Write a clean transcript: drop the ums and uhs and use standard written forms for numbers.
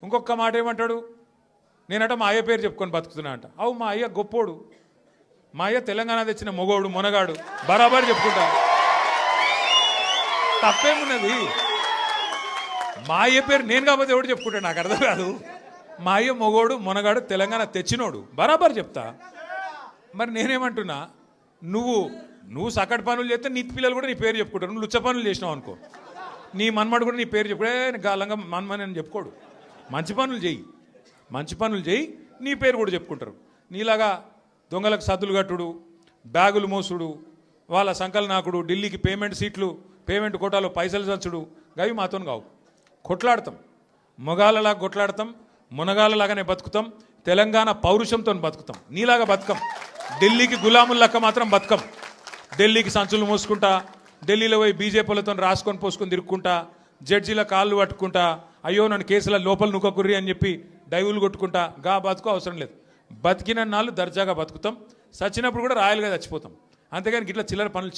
ఇంకొక మాట ఏమంటాడు, నేనట మా అయ్య పేరు చెప్పుకొని బతుకుతున్నా అంట. అవు మా అయ్య గొప్పోడు, మా అయ్య తెలంగాణ తెచ్చిన మొగోడు మునగాడు, బరాబర్ చెప్పుకుంటా. తప్పేమున్నది? మా అయ్య పేరు నేను కాకపోతే ఎవడు చెప్పుకుంటా, నాకు అర్థం కాదు. మా అయ్య మొగోడు మునగాడు తెలంగాణ తెచ్చినోడు, బరాబర్ చెప్తా. మరి నేనేమంటున్నా, నువ్వు సకట్ పనులు చేస్తే నీ పిల్లలు కూడా నీ పేరు చెప్పుకుంటారు. నువ్వు లుచ్చ పనులు చేసినావు అనుకో, నీ మన్మడు కూడా నీ పేరు చెప్పుడే గాలంగా మన్మని అని చెప్పుకోడు. మంచి పనులు చేయి, నీ పేరు కూడా చెప్పుకుంటారు. నీలాగా దొంగలకు సద్దులు కట్టుడు, బ్యాగులు మోసుడు, వాళ్ళ సంకల్ నాకుడు, ఢిల్లీకి పేమెంట్ కోటాలో పైసలు చచ్చుడు, గవి మాతో కావు. కొట్లాడతాం, మొగాళ్ళలాగా కొట్లాడతాం, మునగాళ్ళలాగానే బతుకుతాం, తెలంగాణ పౌరుషంతో బతుకుతాం. నీలాగా బతుకం, ఢిల్లీకి గులాములక్క మాత్రం బతుకం. ఢిల్లీకి సంచులు మోసుకుంటా, ఢిల్లీలో పోయి బీజేపీలతో రాసుకొని పోసుకొని తిరుక్కుంటా, జడ్జీల కాళ్ళు పట్టుకుంటా, అయ్యో నన్ను కేసుల లోపల నుక్కకుర్రి అని చెప్పి డైవులు కొట్టుకుంటా, గా బతుకు అవసరం లేదు. బతికిన నాళ్ళు దర్జాగా బతుకుతాం, చచ్చినప్పుడు కూడా రాయలుగా చచ్చిపోతాం. అంతేగాని ఇట్లా చిల్లర పనులు చేయి.